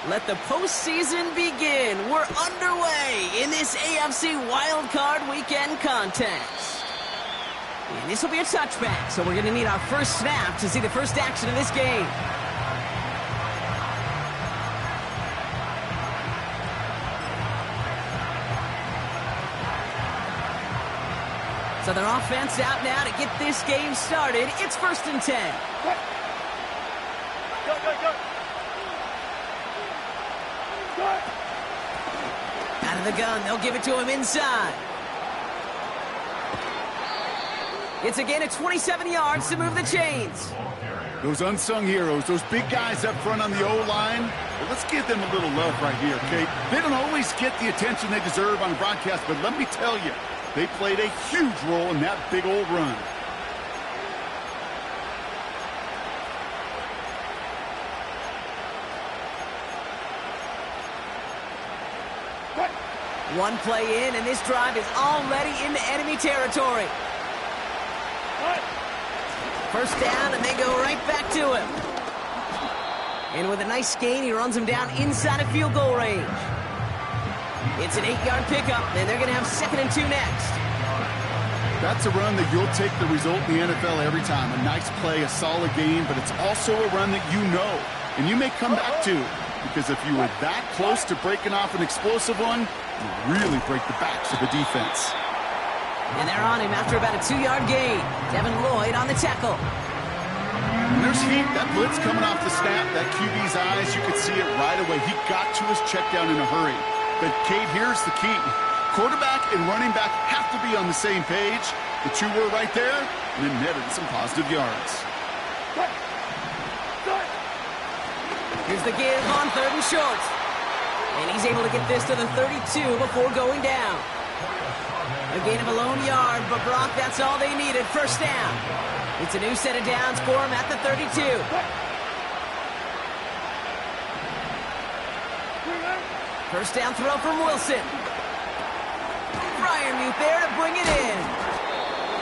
Let the postseason begin. We're underway in this AFC Wildcard Weekend contest. And this will be a touchback, so we're going to need our first snap to see the first action of this game. So their offense out now to get this game started. It's 1st and 10. Out of the gun, they'll give it to him inside. It's again at 27 yards to move the chains. Those unsung heroes, those big guys up front on the O-line, well, let's give them a little love right here, okay? They don't always get the attention they deserve on broadcast, but let me tell you, they played a huge role in that big old run. One play in, and this drive is already into enemy territory. First down, and they go right back to him. And with a nice gain, he runs him down inside of field goal range. It's an 8-yard pickup, and they're going to have 2nd and 2 next. That's a run that you'll take the result in the NFL every time. A nice play, a solid game, but it's also a run that you know, and you may come back to. Because if you were that close to breaking off an explosive one, you really break the backs of the defense. And they're on him after about a 2-yard gain. Devin Lloyd on the tackle. When there's heat, that blitz coming off the snap, that QB's eyes, you could see it right away. He got to his check down in a hurry. But, Kate, here's the key. Quarterback and running back have to be on the same page. The two were right there, and it netted some positive yards. Here's the give on 3rd and short. And he's able to get this to the 32 before going down. A gain of a lone yard, but Brock, that's all they needed. First down. It's a new set of downs for him at the 32. First down throw from Wilson. Freiermuth there to bring it in.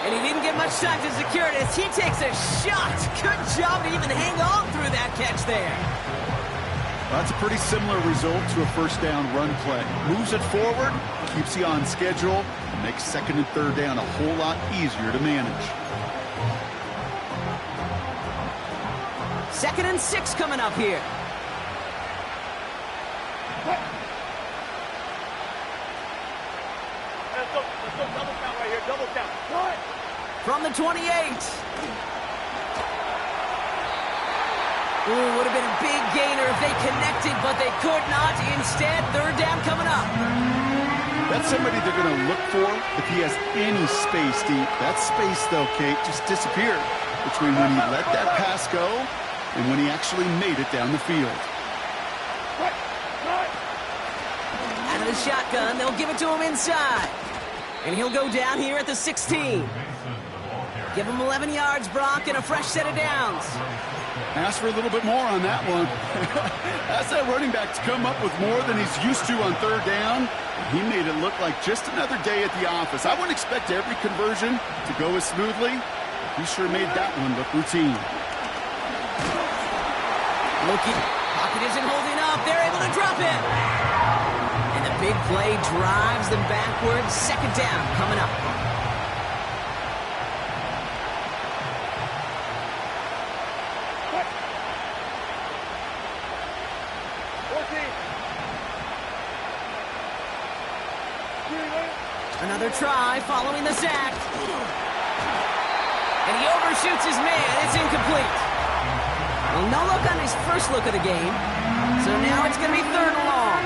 And he didn't get much time to secure it as he takes a shot. Good job to even hang on through that catch there. That's a pretty similar result to a first down run play. Moves it forward, keeps you on schedule, and makes 2nd and 3rd down a whole lot easier to manage. 2nd and 6 coming up here. Let's go double count right here, double count. From the 28. Ooh, would have been a big gainer if they connected, but they could not. Instead, 3rd down coming up. That's somebody they're going to look for if he has any space deep. That space, though, Kate, just disappeared between when he let that pass go and when he actually made it down the field. Out of the shotgun, they'll give it to him inside. And he'll go down here at the 16. Give him 11 yards, Brock, and a fresh set of downs. Ask for a little bit more on that one. Ask that running back to come up with more than he's used to on 3rd down. He made it look like just another day at the office. I wouldn't expect every conversion to go as smoothly. He sure made that one look routine. Looking, pocket isn't holding up. They're able to drop it. And the big play drives them backwards. 2nd down coming up. Another try following the sack. And he overshoots his man. It's incomplete. Well, no look on his first look of the game. So now it's going to be 3rd and long.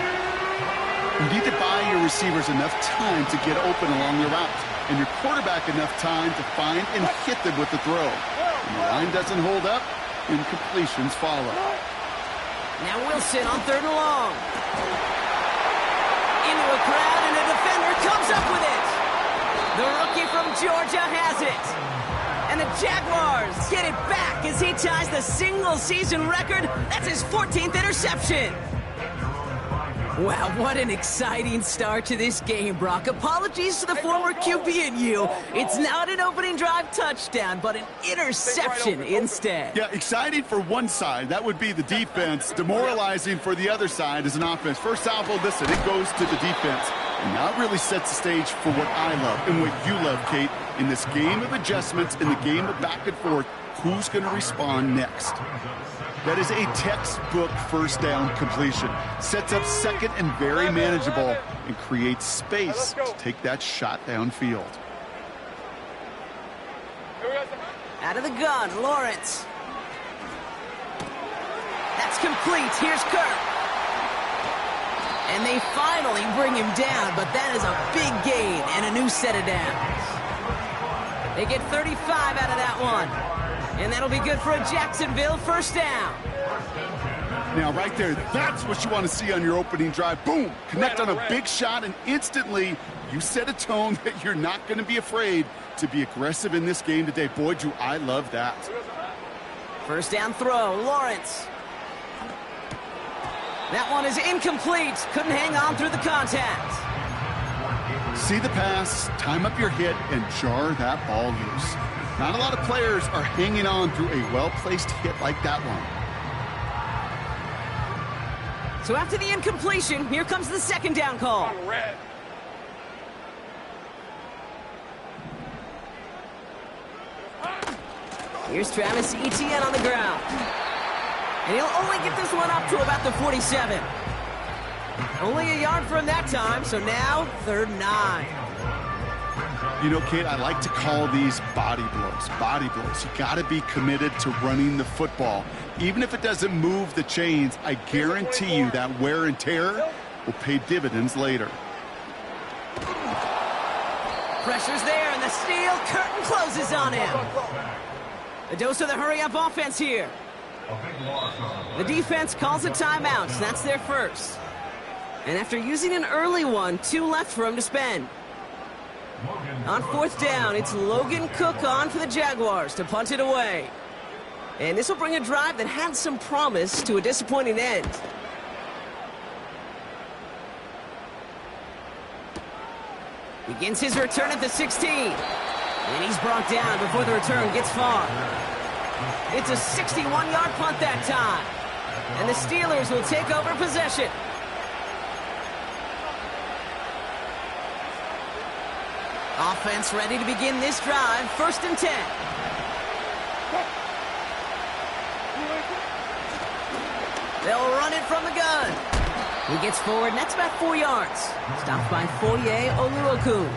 You need to buy your receivers enough time to get open along the route, and your quarterback enough time to find and hit them with the throw. When the line doesn't hold up, incompletions follow. Now Wilson on 3rd and long. Into a crowd, and a defender comes up with it. The rookie from Georgia has it. And the Jaguars get it back as he ties the single-season record. That's his 14th interception. Wow, what an exciting start to this game, Brock. Apologies to the former QB in you. It's not an opening drive touchdown, but an interception instead. Yeah, exciting for one side. That would be the defense. Demoralizing for the other side as an offense. First salvo, listen, it goes to the defense. And that really sets the stage for what I love and what you love, Kate. In this game of adjustments, in the game of back and forth, who's going to respond next? That is a textbook first down completion. Sets up second and very manageable and creates space to take that shot downfield. Out of the gun, Lawrence. That's complete. Here's Kirk. And they finally bring him down, but that is a big gain and a new set of downs. They get 35 out of that one. And that'll be good for a Jacksonville first down. Now, right there, that's what you want to see on your opening drive. Boom! Connect on a big shot, and instantly you set a tone that you're not going to be afraid to be aggressive in this game today. Boy, do I love that. First down throw, Lawrence. That one is incomplete. Couldn't hang on through the contact. See the pass, time up your hit, and jar that ball loose. Not a lot of players are hanging on through a well-placed hit like that one. So after the incompletion, here comes the second down call. Here's Travis Etienne on the ground. And he'll only get this one up to about the 47. Only a yard from that time, so now 3rd and 9. You know, Kate, I like to call these body blows. Body blows. You got to be committed to running the football. Even if it doesn't move the chains, I guarantee you that wear and tear will pay dividends later. Pressure's there, and the steel curtain closes on him. A dose of the hurry-up offense here. The defense calls a timeout, so that's their first. And after using an early one, 2 left for him to spend. On 4th down, it's Logan Cook on for the Jaguars to punt it away. And this will bring a drive that had some promise to a disappointing end. Begins his return at the 16. And he's brought down before the return gets far. It's a 61-yard punt that time. And the Steelers will take over possession. Offense ready to begin this drive. 1st and 10. They'll run it from the gun. He gets forward, and that's about 4 yards. Stopped by Foye Oluokun.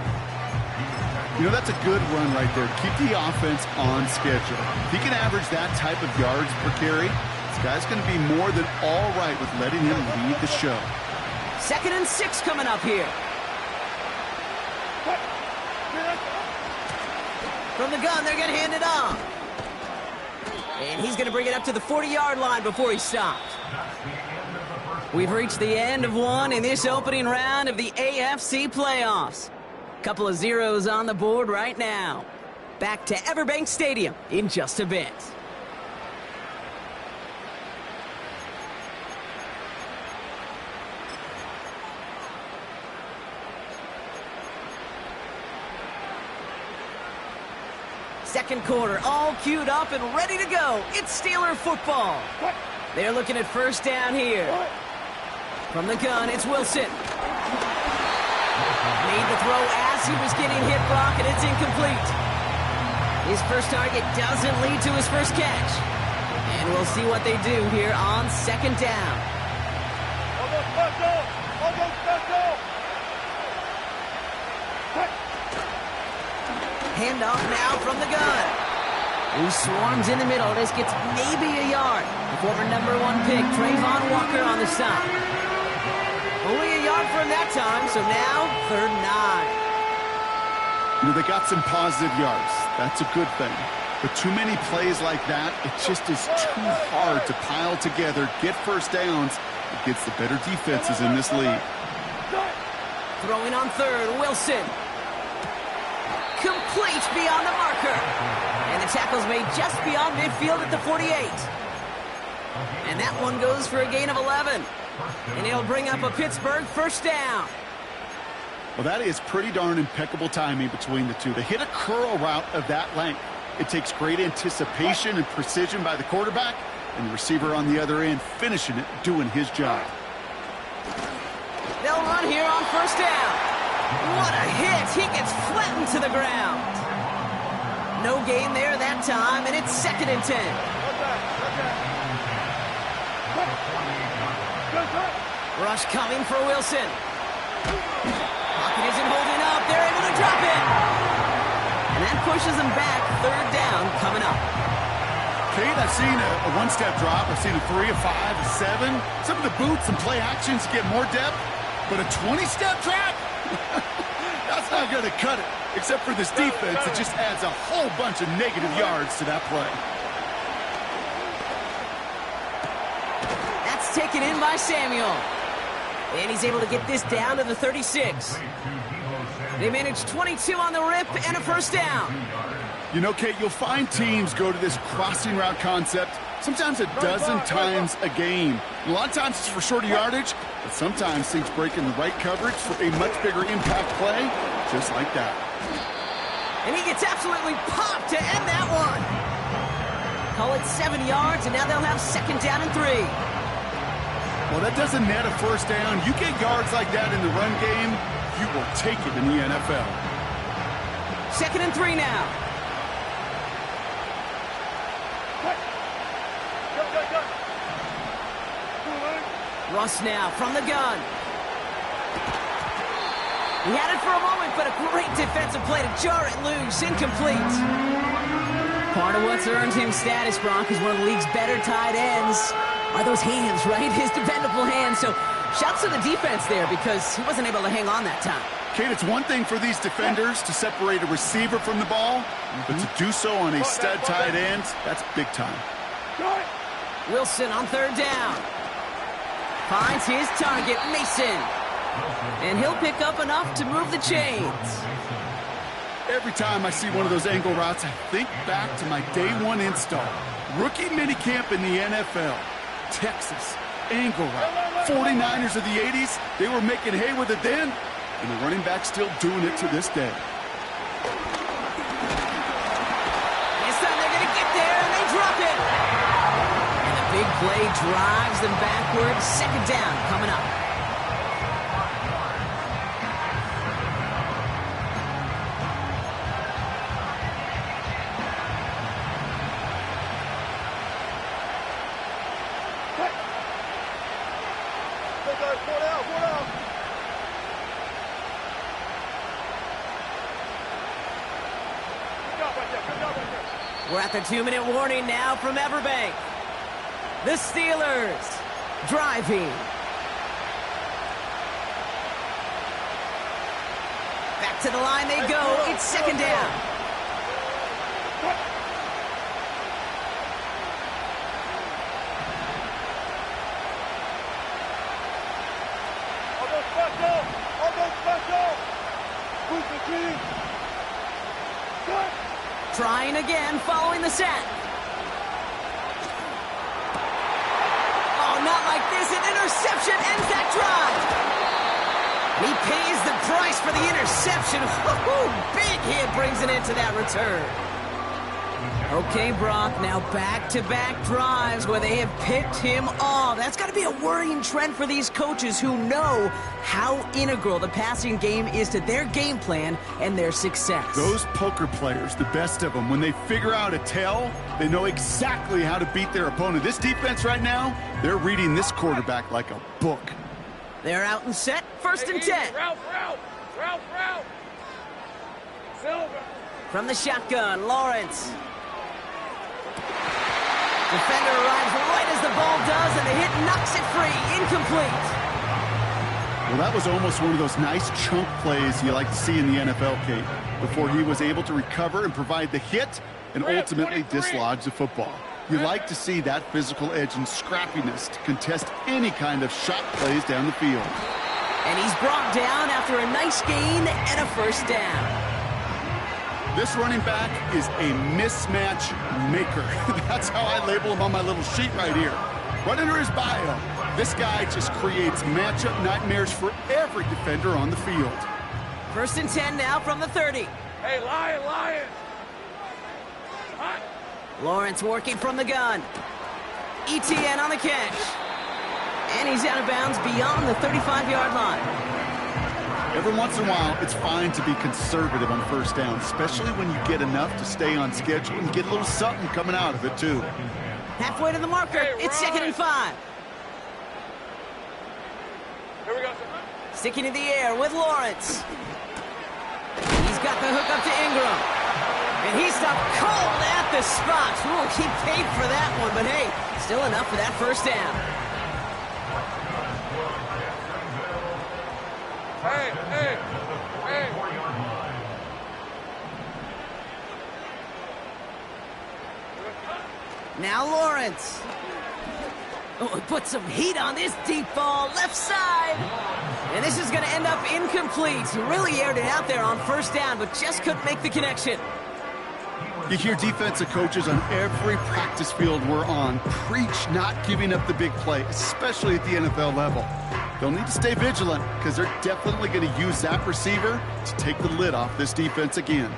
You know, that's a good run right there. Keep the offense on schedule. If he can average that type of yards per carry, this guy's going to be more than all right with letting him lead the show. 2nd and 6 coming up here. From the gun, they're going to hand it off. And he's going to bring it up to the 40-yard line before he stopped. We've reached the end of one in this opening round of the AFC playoffs. Couple of zeros on the board right now. Back to Everbank Stadium in just a bit. Second quarter, all queued up and ready to go. It's Steeler football. They're looking at 1st down here. From the gun, it's Wilson. Made the throw as he was getting hit, Brock, and it's incomplete. His first target doesn't lead to his first catch. And we'll see what they do here on 2nd down. Handoff now from the gun. He swarms in the middle. This gets maybe a yard. The former #1 pick, Trayvon Walker on the stop. Only a yard from that time, so now 3rd and 9. You know, they got some positive yards. That's a good thing. But too many plays like that, it just is too hard to pile together, get first downs against the better defenses in this league. Throwing on 3rd, Wilson. Complete beyond the marker. And the tackle's made just beyond midfield at the 48. And that one goes for a gain of 11. And it'll bring up a Pittsburgh first down. Well, that is pretty darn impeccable timing between the two. To hit a curl route of that length, it takes great anticipation and precision by the quarterback, and the receiver on the other end finishing it, doing his job. They'll run here on first down. What a hit! He gets flattened to the ground. No gain there that time, and it's 2nd and 10. Rush coming for Wilson. Pocket isn't holding up. They're able to drop it. And that pushes them back. 3rd down coming up. Kate, I've seen a one-step drop. I've seen a 3, a 5, a 7. Some of the boots and play actions get more depth. But a 20-step drop? That's not going to cut it. Except for this defense, it just adds a whole bunch of negative yards to that play. That's taken in by Samuel. And he's able to get this down to the 36. They managed 22 on the rip and a first down. You know, Kate, you'll find teams go to this crossing route concept sometimes a dozen times a game. A lot of times it's for shorter yardage, but sometimes things break in the right coverage for a much bigger impact play, just like that. And he gets absolutely popped to end that one. Call it 7 yards, and now they'll have 2nd down and 3. Well, that doesn't net a first down. You get yards like that in the run game, you will take it in the NFL. 2nd and 3 now. Russ now from the gun. He had it for a moment, but a great defensive play to jar it loose. Incomplete. Part of what's earned him status, Brock, is one of the league's better tight ends. Are those hands, right? His dependable hands. So shouts to the defense there because he wasn't able to hang on that time. Kate, it's one thing for these defenders to separate a receiver from the ball, but to do so on a stud tight end, that's big time. Wilson on 3rd down. Finds his target, Mason. And he'll pick up enough to move the chains. Every time I see one of those angle routes, I think back to my day 1 install. Rookie minicamp in the NFL. Texas, angle route. 49ers of the 80s, they were making hay with it then, and the running back's still doing it to this day. This time they're going to get there, and they drop it. And the big play drives them backwards. 2nd down coming up. We're at the 2-minute warning now from Everbank. The Steelers driving. Back to the line they go. It's 2nd down. Trying again, following the sack. Oh, not like this. An interception ends that drive. He pays the price for the interception. Woo-hoo! Big hit brings it into that return. Okay, Brock, now back-to-back drives where they have picked him off. That's got to be a worrying trend for these coaches who know how integral the passing game is to their game plan and their success. Those poker players, the best of them, when they figure out a tell, they know exactly how to beat their opponent. This defense right now, they're reading this quarterback like a book. They're out and set, 1st and 10. Route. Silver. From the shotgun, Lawrence. Defender arrives right as the ball does, and the hit knocks it free. Incomplete. Well, that was almost one of those nice chunk plays you like to see in the NFL, Kate, before he was able to recover and provide the hit and ultimately dislodge the football. You like to see that physical edge and scrappiness to contest any kind of shot plays down the field. And he's brought down after a nice gain and a first down. This running back is a mismatch maker. That's how I label him on my little sheet right here. Right under his bio, this guy just creates matchup nightmares for every defender on the field. 1st and 10 now from the 30. Hey, Lions! Hot. Lawrence working from the gun. ETN on the catch. And he's out of bounds beyond the 35-yard line. Every once in a while, it's fine to be conservative on 1st down, especially when you get enough to stay on schedule and get a little something coming out of it, too. Halfway to the marker. Hey, it's 2nd and 5. Here we go, sir. Sticking in the air with Lawrence. He's got the hook up to Ingram. And he stopped cold at the spot. Ooh, he paid for that one, but hey, still enough for that 1st down. Hey! Now Lawrence. Oh, he put some heat on this deep ball, left side. And this is going to end up incomplete. He really aired it out there on 1st down, but just couldn't make the connection. You hear defensive coaches on every practice field we're on preach not giving up the big play, especially at the NFL level. They'll need to stay vigilant because they're definitely going to use that receiver to take the lid off this defense again.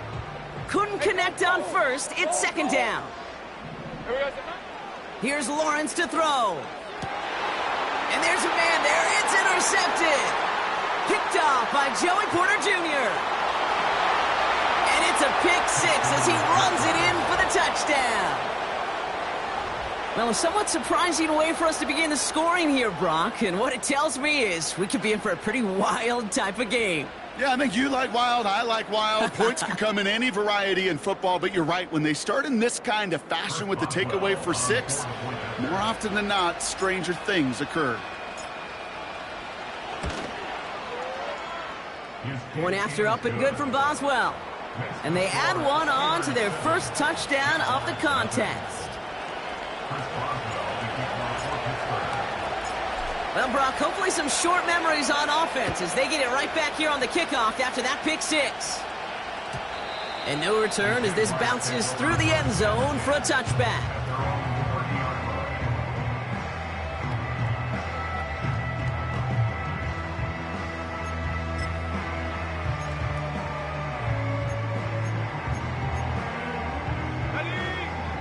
Couldn't connect on 1st. It's 2nd down. Here we go, sir. Here's Lawrence to throw. And there's a man there. It's intercepted. Picked off by Joey Porter Jr. And it's a pick 6 as he runs it in for the touchdown. Well, a somewhat surprising way for us to begin the scoring here, Brock. And what it tells me is we could be in for a pretty wild type of game. Yeah, I think you like wild, I like wild. Points can come in any variety in football, but you're right. When they start in this kind of fashion with the takeaway for 6, more often than not, stranger things occur. One after up and good from Boswell. And they add one on to their first touchdown of the contest. Well, Brock, hopefully some short memories on offense as they get it right back here on the kickoff after that pick 6. And no return as this bounces through the end zone for a touchback.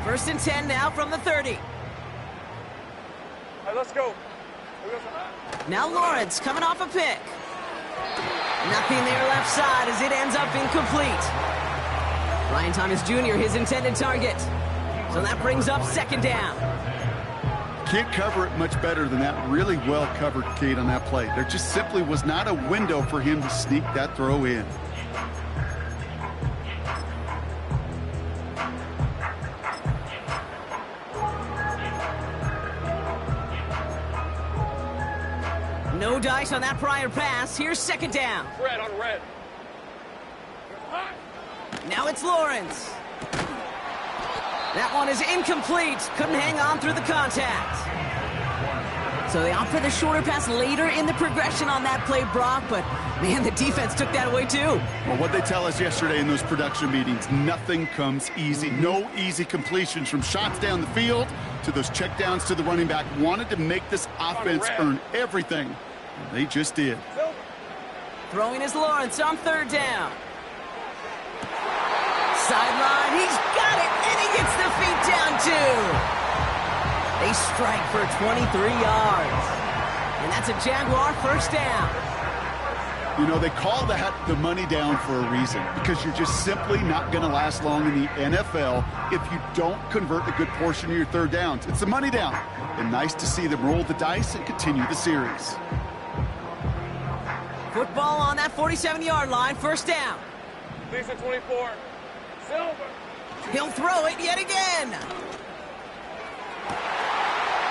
First and 10 now from the 30. All right, let's go. Here we go, sir. Now Lawrence coming off a pick. Nothing there left side as it ends up incomplete. Brian Thomas Jr., his intended target. So that brings up 2nd down. Can't cover it much better than that. Really well covered, Kate, on that play. There just simply was not a window for him to sneak that throw in. No dice on that prior pass. Here's 2nd down. Red on red. Now it's Lawrence. That one is incomplete. Couldn't hang on through the contact. So they opt for the shorter pass later in the progression on that play, Brock. But, man, the defense took that away, too. Well, what they tell us yesterday in those production meetings, nothing comes easy. No easy completions from shots down the field to those checkdowns to the running back. Wanted to make this offense earn everything. And they just did. Throwing is Lawrence on 3rd down. Sideline, he's got it, and he gets the feet down, too. They strike for 23 yards. And that's a Jaguar 1st down. You know, they call that the money down for a reason, because you're just simply not going to last long in the NFL if you don't convert a good portion of your 3rd downs. It's the money down. And nice to see them roll the dice and continue the series. Football on that 47-yard line, 1st down. Season 24. Silver. He'll throw it yet again.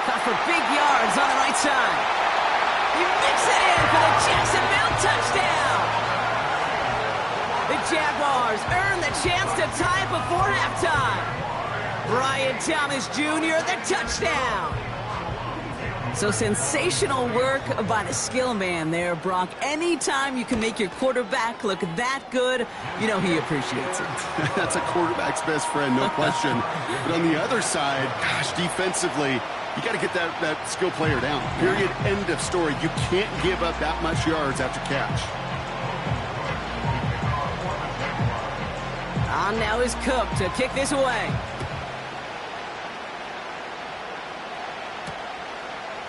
Caught for big yards on the right side. He mixes it in for the Jacksonville touchdown. The Jaguars earn the chance to tie before halftime. Brian Thomas Jr., the touchdown. So sensational work by the skill man there, Brock. Anytime you can make your quarterback look that good, you know he appreciates it. That's a quarterback's best friend, no question. But on the other side, gosh, defensively, You got to get that skill player down. Period. End of story. You can't give up that much yards after catch. On now is Cook to kick this away.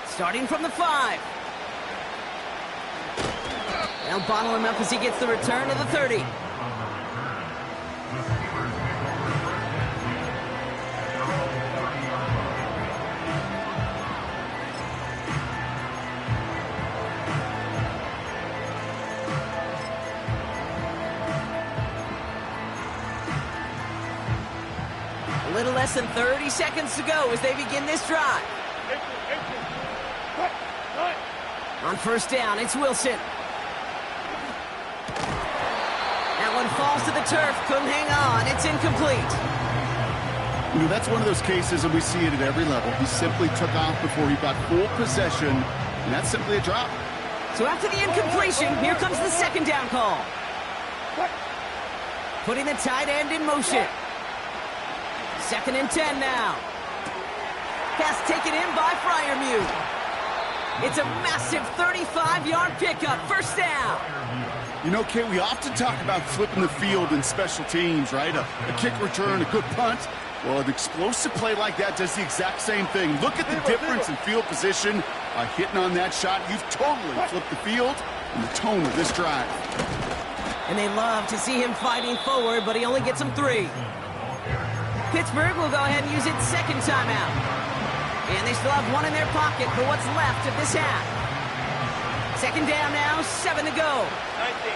Starting from the 5. They'll bottle him up as he gets the return to the 30. A little less than 30 seconds to go as they begin this drive. On first down, it's Wilson. That one falls to the turf. Couldn't hang on. It's incomplete. You know, that's one of those cases, and we see it at every level. He simply took off before he got full possession, and that's simply a drop. So after the incompletion, here comes the second down call. Putting the tight end in motion. 2nd and 10 now. Pass taken in by Freiermuth. It's a massive 35-yard pickup. First down. You know, Kate, we often talk about flipping the field in special teams, right? A kick return, a good punt. Well, an explosive play like that does the exact same thing. Look at the difference in field position. By hitting on that shot, you've totally flipped the field and the tone of this drive. And they love to see him fighting forward, but he only gets them 3. Pittsburgh will go ahead and use its second timeout. And they still have one in their pocket for what's left of this half. 2nd down now, 7 to go. 19.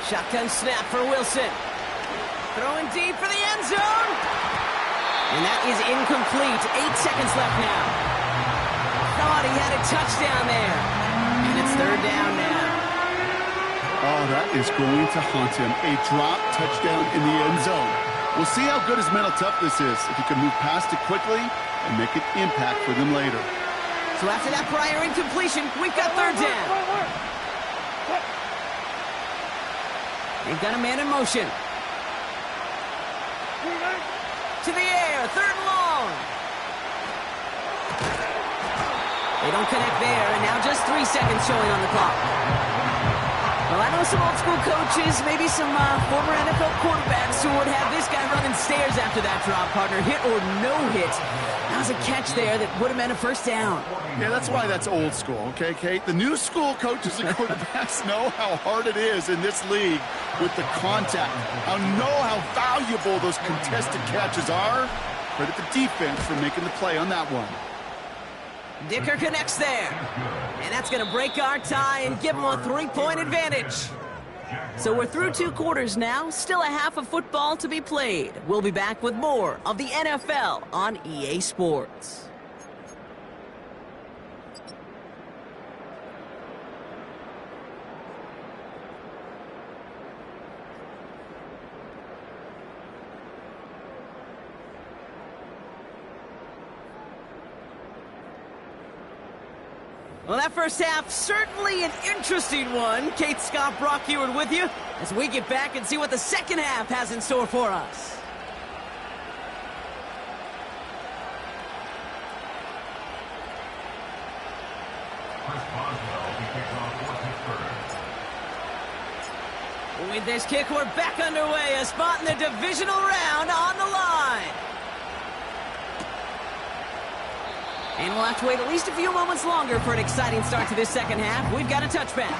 Shotgun snap for Wilson. Throwing deep for the end zone. And that is incomplete. 8 seconds left now. Thought he had a touchdown there. And it's 3rd down now. Oh, that is going to haunt him. A drop touchdown in the end zone. We'll see how good his mental toughness is if he can move past it quickly and make an impact for them later. So after that prior incompletion, we've got 3rd down. They've got a man in motion. To the air, 3rd and long. They don't connect there, and now just 3 seconds showing on the clock. Well, I know some old school coaches, maybe some former NFL quarterbacks who would have this guy running stairs after that drop, partner. Hit or no hit. That was a catch there that would have meant a first down. Yeah, that's why that's old school, okay, Kate? The new school coaches and quarterbacks know how hard it is in this league with the contact. Know how valuable those contested catches are. Credit the defense for making the play on that one. Dicker connects there. And that's going to break our tie and give them a 3-point advantage. So we're through 2 quarters now. Still a half of football to be played. We'll be back with more of the NFL on EA Sports. Well, that first half, certainly an interesting one. Kate, Scott, Brock Heward with you as we get back and see what the second half has in store for us. With this kick, we're back underway. A spot in the divisional round on the line. And we'll have to wait at least a few moments longer for an exciting start to this second half. We've got a touchback.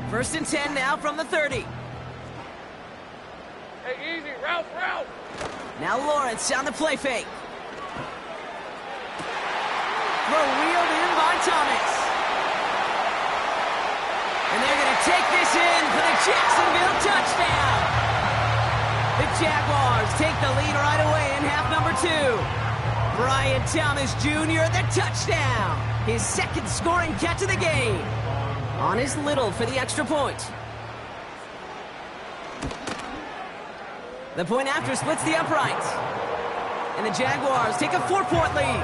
First and 10 now from the 30. Hey, easy. Route. Now Lawrence on the play fake. Throw wheeled in by Thomas. And they're going to take this in for the Jacksonville touchdown. The Jaguars take the lead right away in half number 2. Brian Thomas Jr., the touchdown. His second scoring catch of the game. On his Little for the extra point. The point after splits the uprights. And the Jaguars take a 4-point lead.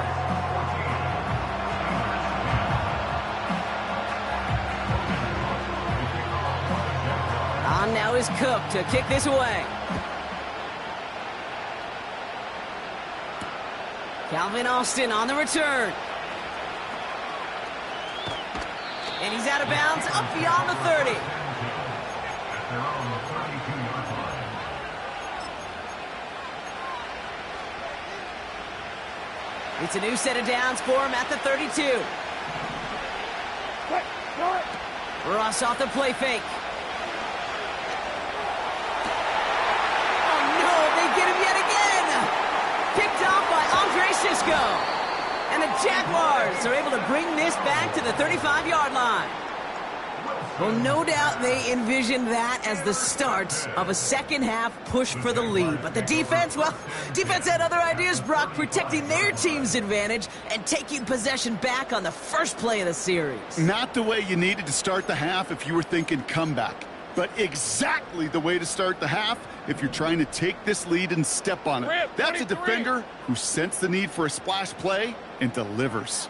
On now is Cook to kick this away. Calvin Austin on the return. And he's out of bounds, up beyond the 30. It's a new set of downs for him at the 32. Ross off the play fake. Oh no, they get him yet again! Picked off by Andre Sisco. And the Jaguars are able to bring this back to the 35-yard line. Well, no doubt they envisioned that as the start of a second-half push for the lead. But the defense, well, defense had other ideas, Brock, protecting their team's advantage and taking possession back on the first play of the series. Not the way you needed to start the half if you were thinking comeback, but exactly the way to start the half if you're trying to take this lead and step on it. That's a defender who sensed the need for a splash play and delivers.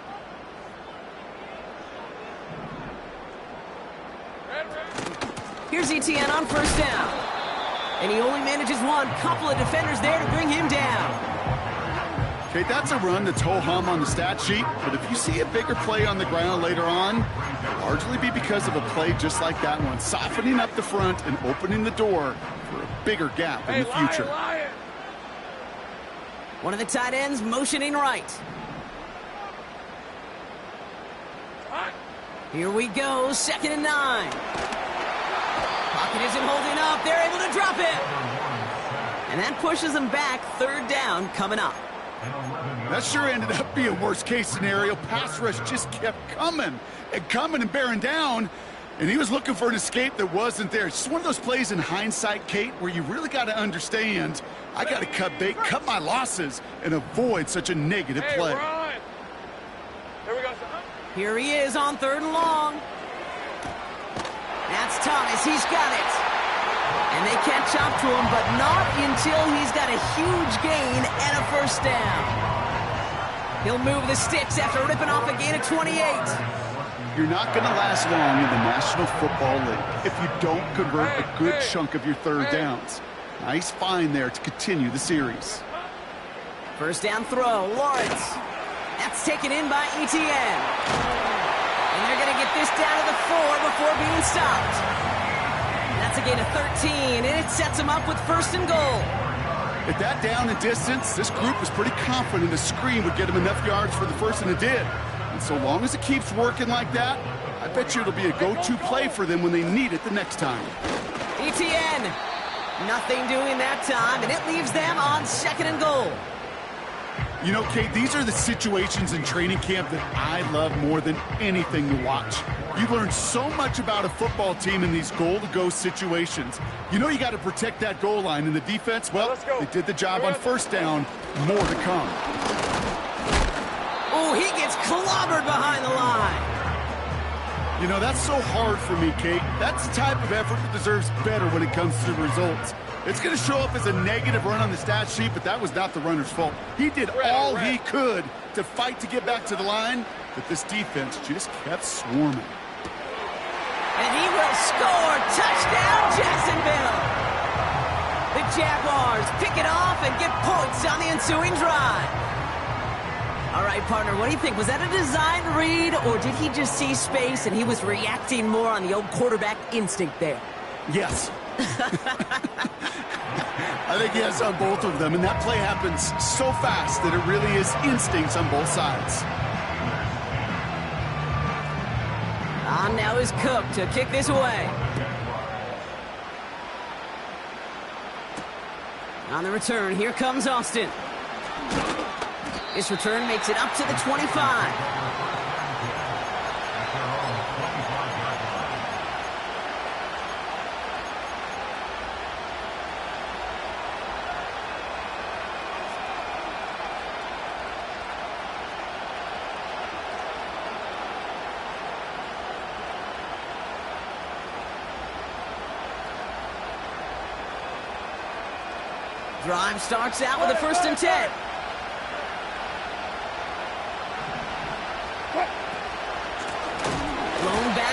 Here's Etienne on first down. And he only manages one. Couple of defenders there to bring him down. Okay, that's a run that's ho-hum on the stat sheet, but if you see a bigger play on the ground later on, it'll largely be because of a play just like that one, softening up the front and opening the door for a bigger gap in the future. Lion. One of the tight ends motioning right. Here we go, 2nd and 9. Pocket isn't holding up. They're able to drop it. And that pushes them back. 3rd down coming up. That sure ended up being worst-case scenario. Pass rush just kept coming and bearing down, and he was looking for an escape that wasn't there. It's just one of those plays in hindsight, Kate, where you really got to understand, I got to cut bait, cut my losses, and avoid such a negative play. Run. Here we go, son. Here he is on 3rd and long. That's Thomas. He's got it. And they catch up to him, but not until he's got a huge gain and a 1st down. He'll move the sticks after ripping off a gain of 28. You're not going to last long in the National Football League if you don't convert a good chunk of your 3rd downs. Nice find there to continue the series. 1st down throw, Lawrence. That's taken in by Etienne. And they're going to get this down to the 4 before being stopped. That's a gain of 13, and it sets them up with 1st and goal. At that down and distance, this group was pretty confident a screen would get them enough yards for the 1st, and it did. And so long as it keeps working like that, I bet you it'll be a go-to play for them when they need it the next time. Etienne, nothing doing that time, and it leaves them on 2nd and goal. You know, Kate, these are the situations in training camp that I love more than anything to watch. You learn so much about a football team in these goal-to-go situations. You know you got to protect that goal line, and the defense, well, they did the job on 1st down. More to come. Oh, he gets clobbered behind the line. You know, that's so hard for me, Kate. That's the type of effort that deserves better when it comes to the results. It's going to show up as a negative run on the stat sheet, but that was not the runner's fault. He did all he could to fight to get back to the line, but this defense just kept swarming. And he will score. Touchdown, Jacksonville. The Jaguars pick it off and get points on the ensuing drive. All right, partner, what do you think? Was that a design read, or did he just see space and he was reacting more on the old quarterback instinct there? Yes. I think he has on both of them, and that play happens so fast that it really is instincts on both sides. On now is Cook to kick this away. On the return, here comes Austin. This return makes it up to the 25. Drive starts out with a 1st and 10.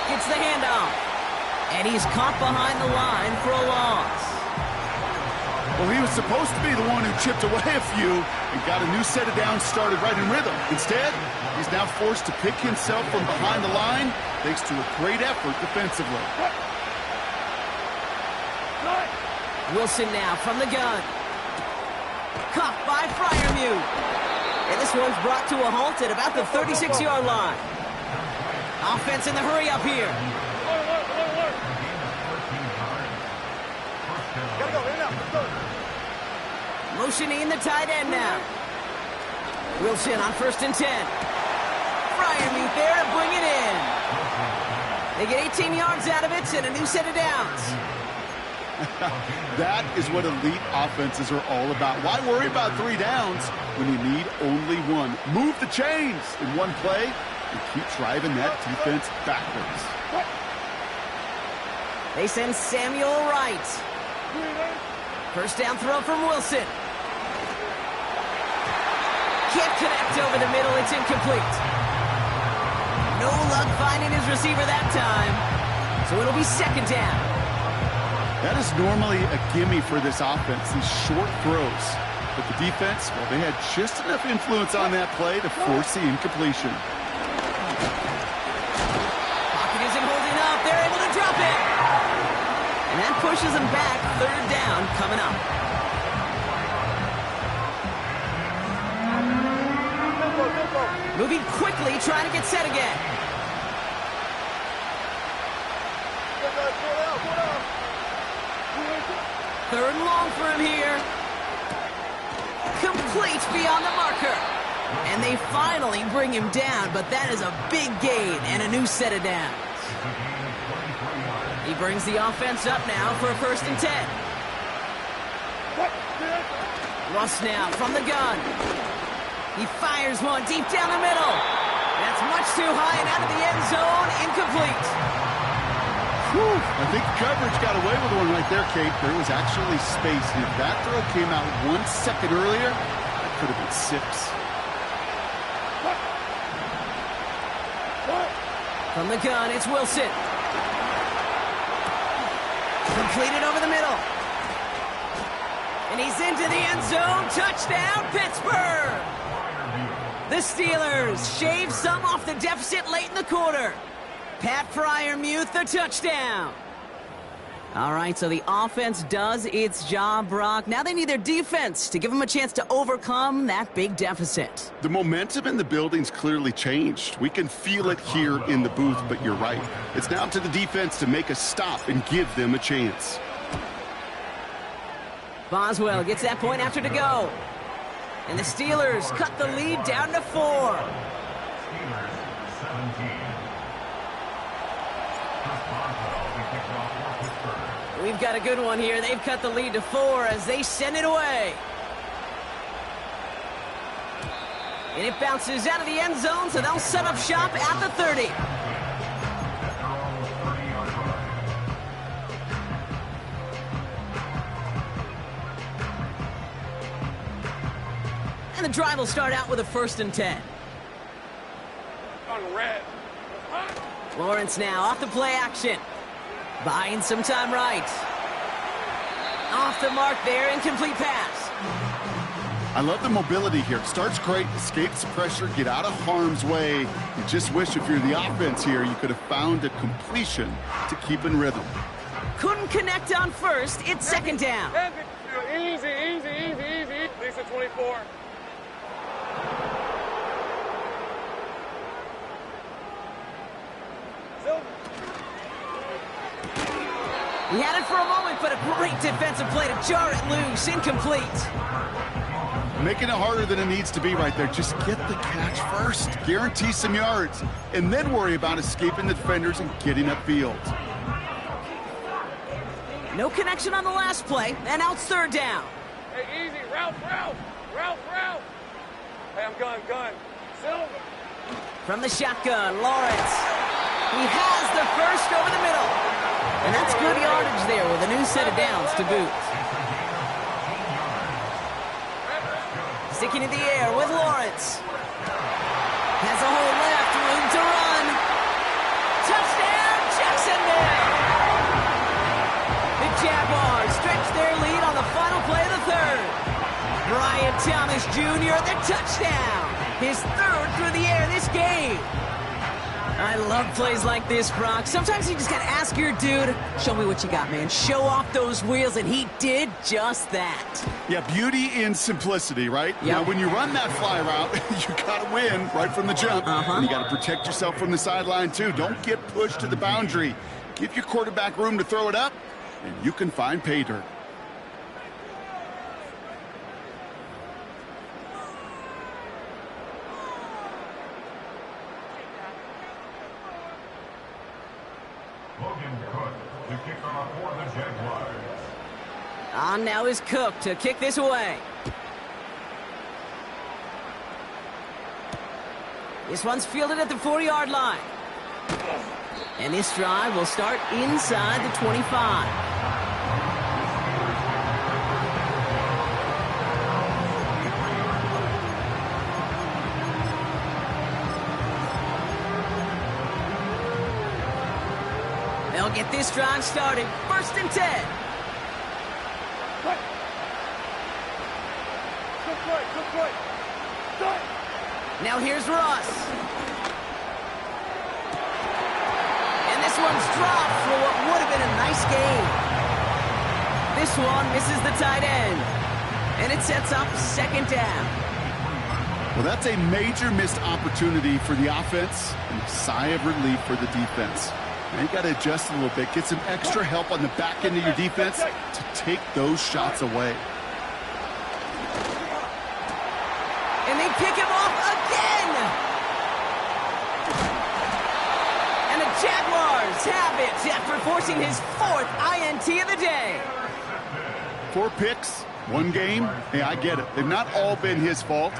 gets the handoff. And he's caught behind the line for a loss. Well, he was supposed to be the one who chipped away a few and got a new set of downs started right in rhythm. Instead, he's now forced to pick himself from behind the line thanks to a great effort defensively. Wilson now from the gun. Caught by Freiermuth. And this one's brought to a halt at about the 36-yard line. Offense in the hurry up here. Motioning the tight end now. Wilson on 1st and 10. Freiermuth there to bring it in. They get 18 yards out of it and a new set of downs. That is what elite offenses are all about. Why worry about 3 downs when you need only 1? Move the chains in one play and keep driving that defense backwards. They send Samuel Wright. 1st down throw from Wilson. Can't connect over the middle. It's incomplete. No luck finding his receiver that time. So it'll be 2nd down. That is normally a gimme for this offense, these short throws. But the defense, well, they had just enough influence on that play to force the incompletion. Pocket isn't holding up. They're able to drop it. And that pushes them back. 3rd down coming up. Moving quickly, trying to get set again. Third and long for him here. Complete beyond the marker. And they finally bring him down, but that is a big gain and a new set of downs. He brings the offense up now for a 1st and 10. Russ now from the gun. He fires one deep down the middle. That's much too high and out of the end zone. Incomplete. Whew. I think coverage got away with one right there, Kate. There was actually space. And if that throw came out 1 second earlier, that could have been 6. From the gun, it's Wilson. Completed over the middle. And he's into the end zone. Touchdown, Pittsburgh! The Steelers shave some off the deficit late in the quarter. Pat Freiermuth, the touchdown. All right, so the offense does its job, Brock. Now they need their defense to give them a chance to overcome that big deficit. The momentum in the building's clearly changed. We can feel it here in the booth, but you're right. It's now to the defense to make a stop and give them a chance. Boswell gets that point after to go. And the Steelers cut the lead down to 4. We've got a good one here. They've cut the lead to 4 as they send it away. And it bounces out of the end zone, so they'll set up shop at the 30. And the drive will start out with a 1st and 10. On red. Lawrence now off the play action. Buying some time right. Off the mark there, incomplete pass. I love the mobility here. Starts great, escapes pressure, get out of harm's way. You just wish if you're the offense here, you could have found a completion to keep in rhythm. Couldn't connect on 1st. It's 2nd down. Easy, easy, easy, easy. Lisa 24. He had it for a moment, but a great defensive play to jar it loose. Incomplete. Making it harder than it needs to be right there. Just get the catch first. Guarantee some yards. And then worry about escaping the defenders and getting upfield. No connection on the last play, and now it's 3rd down. Hey, easy. Route. Hey, I'm gun. Silver. From the shotgun, Lawrence. He has the 1st over the middle. And that's good yardage there with a new set of downs to boot. Sticking in the air with Lawrence. Has a hole left, room to run. Touchdown, Thomas Jr., the touchdown. His third through the air this game. I love plays like this, Brock. Sometimes you just got to ask your dude, show me what you got, man. Show off those wheels, and he did just that. Yeah, beauty in simplicity, right? Yep. Now, when you run that fly route, you got to win right from the jump. And you got to protect yourself from the sideline, too. Don't get pushed to the boundary. Give your quarterback room to throw it up, and you can find pay dirt. On now is Cook to kick this away. This one's fielded at the 40-yard line. And this drive will start inside the 25. They'll get this drive started. 1st and 10. Good play. Start. Now here's Russ. And this one's dropped for what would have been a nice game. This one misses the tight end. And it sets up 2nd down. Well, that's a major missed opportunity for the offense and a sigh of relief for the defense. Now you got to adjust a little bit, get some extra help on the back end of your defense to take those shots away. And they pick him off again. And the Jaguars have it after forcing his 4th INT of the day. 4 picks, 1 game. Hey, I get it. They've not all been his fault,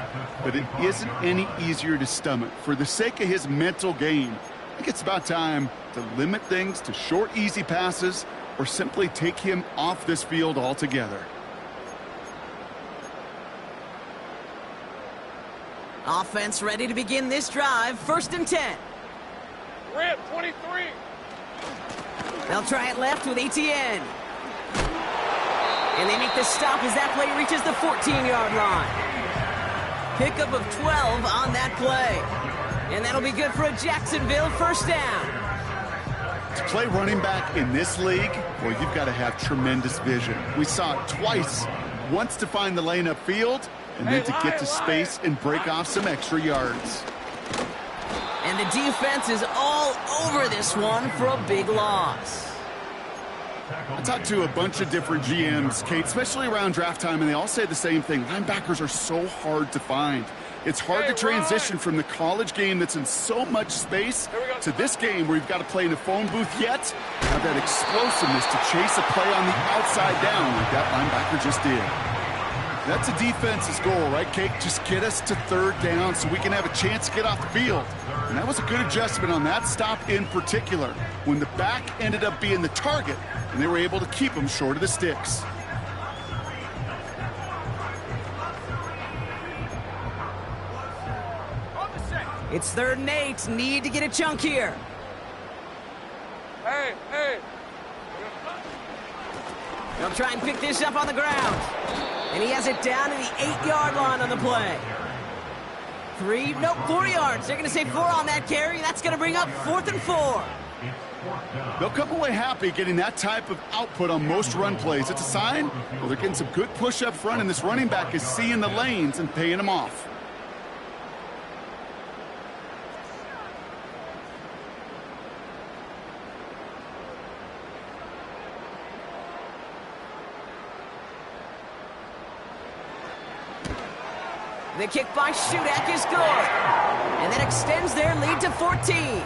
but it isn't any easier to stomach. For the sake of his mental game, I think it's about time to limit things to short, easy passes or simply take him off this field altogether. Offense ready to begin this drive. 1st and 10. Rip, 23. They'll try it left with Etienne. And they make the stop as that play reaches the 14-yard line. Pickup of 12 on that play. And that'll be good for a Jacksonville 1st down. To play running back in this league, well, you've got to have tremendous vision. We saw it twice. Once to find the lane upfield, and then to get to space and break off some extra yards. And the defense is all over this one for a big loss. I talked to a bunch of different GMs, Kate, especially around draft time, and they all say the same thing. Linebackers are so hard to find. It's hard to transition from the college game that's in so much space to this game where you've got to play in a phone booth yet have that explosiveness to chase a play on the outside down like that linebacker just did. That's a defense's goal, right, Kate? Just get us to 3rd down so we can have a chance to get off the field. And that was a good adjustment on that stop in particular, when the back ended up being the target, and they were able to keep him short of the sticks. It's 3rd and 8. Need to get a chunk here. Hey. They'll try and pick this up on the ground. And he has it down to the 8-yard line on the play. 4 yards. They're going to say 4 on that carry. That's going to bring up 4th and 4. They'll come away happy getting that type of output on most run plays. It's a sign, well, they're getting some good push up front, and this running back is seeing the lanes and paying them off. The kick by Shudak is good. And that extends their lead to 14.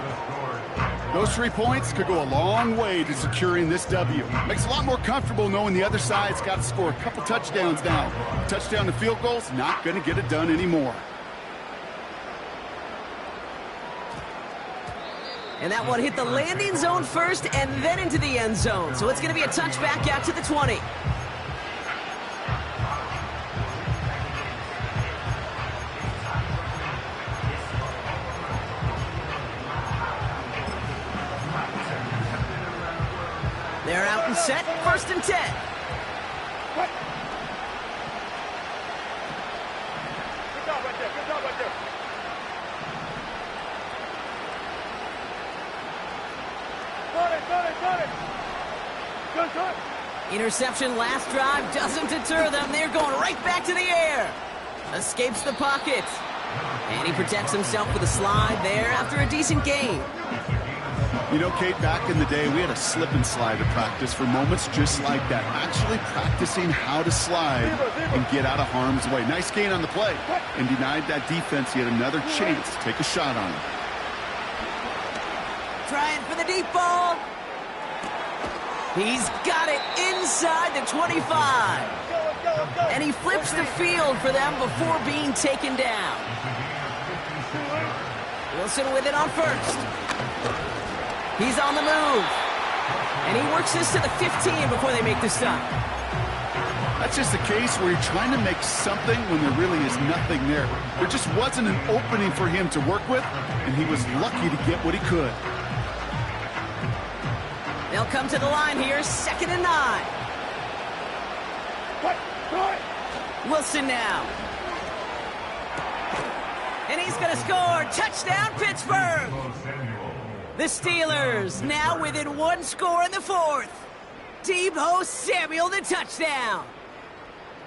Those 3 points could go a long way to securing this W. Makes it a lot more comfortable knowing the other side's got to score a couple touchdowns now. Touchdown to field goals, not going to get it done anymore. And that one hit the landing zone first and then into the end zone. So it's going to be a touchback out to the 20. They're out and set. 1st and 10. Got it. Good, good. Interception last drive doesn't deter them. They're going right back to the air. Escapes the pocket. And he protects himself with a slide there after a decent gain. You know, Kate, back in the day, we had a slip and slide to practice for moments just like that. Actually practicing how to slide and get out of harm's way. Nice gain on the play. And denied that defense yet another chance to take a shot on him. Trying for the deep ball. He's got it inside the 25. And he flips the field for them before being taken down. Wilson with it on first. He's on the move. And he works this to the 15 before they make the stop. That's just a case where you're trying to make something when there really is nothing there. There just wasn't an opening for him to work with, and he was lucky to get what he could. They'll come to the line here, 2nd and 9. Wilson now. And he's going to score. Touchdown, Pittsburgh. The Steelers now within 1 score in the 4th. Deebo Samuel, the touchdown.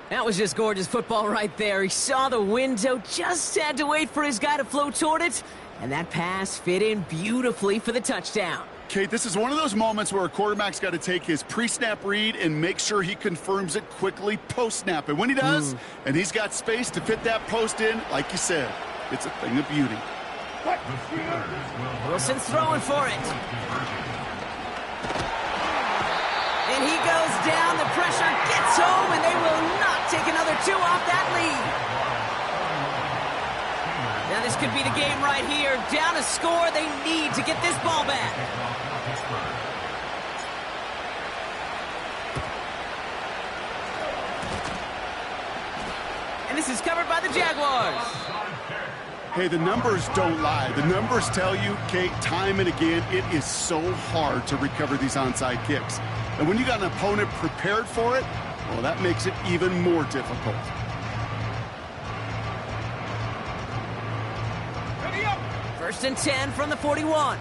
That was just gorgeous football right there. He saw the window, just had to wait for his guy to flow toward it, and that pass fit in beautifully for the touchdown. Kate, this is one of those moments where a quarterback's got to take his pre-snap read and make sure he confirms it quickly post-snap. And when he does, and he's got space to fit that post in, like you said, it's a thing of beauty. Wilson's throwing for it. And he goes down. The pressure gets home, and they will not take another 2 off that lead. Now this could be the game right here. Down a score. They need to get this ball back. And this is covered by the Jaguars. Hey, the numbers don't lie. The numbers tell you, Kate, time and again, it is so hard to recover these onside kicks. And when you got an opponent prepared for it, well, that makes it even more difficult. First and 10 from the 41.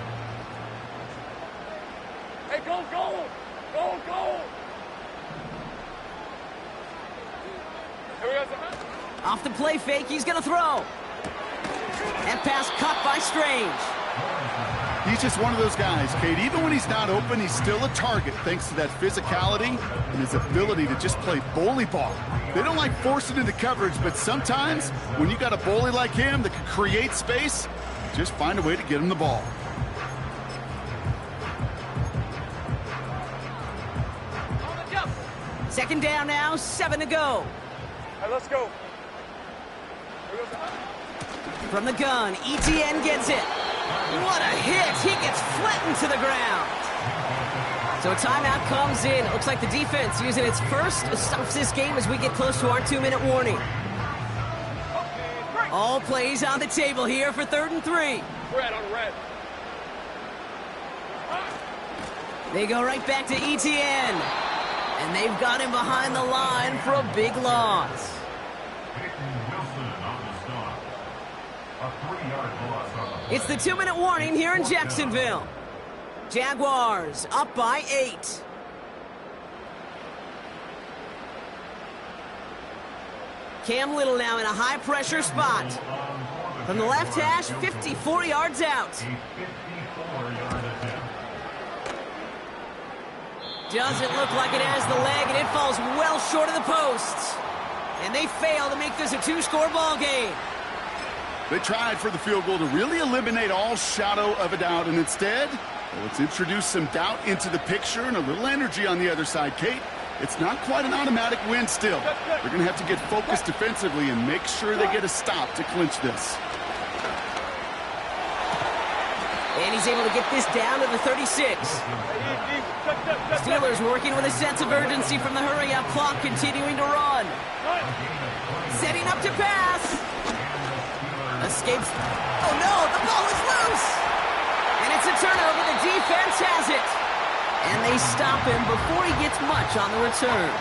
Hey, go, go! Go, go! Here we go, sir. Off the play fake, he's going to throw. That pass caught by Strange. He's just one of those guys, Kate. Even when he's not open, he's still a target thanks to that physicality and his ability to just play bully ball. They don't like forcing into coverage, but sometimes when you got a bully like him that can create space, just find a way to get him the ball. Second down now, 7 to go. Hey, let's go. From the gun, ETN gets it. What a hit! He gets flattened to the ground. So a timeout comes in. It looks like the defense using its first stops this game as we get close to our 2-minute warning. All plays on the table here for 3rd and 3. Red on red. They go right back to ETN. And they've got him behind the line for a big loss. It's the 2-minute warning here in Jacksonville. Jaguars up by 8. Cam Little now in a high-pressure spot. From the left hash, 54 yards out. Doesn't look like it has the leg, and it falls well short of the posts. And they fail to make this a 2-score ball game. They tried for the field goal to really eliminate all shadow of a doubt, and instead, well, let's introduce some doubt into the picture and a little energy on the other side. Kate, it's not quite an automatic win still. They're going to have to get focused defensively and make sure they get a stop to clinch this. And he's able to get this down to the 36. Steelers working with a sense of urgency from the hurry-up clock, continuing to run. Setting up to pass. Escapes. Oh no, the ball is loose. And it's a turnover. The defense has it. And they stop him before he gets much on the return.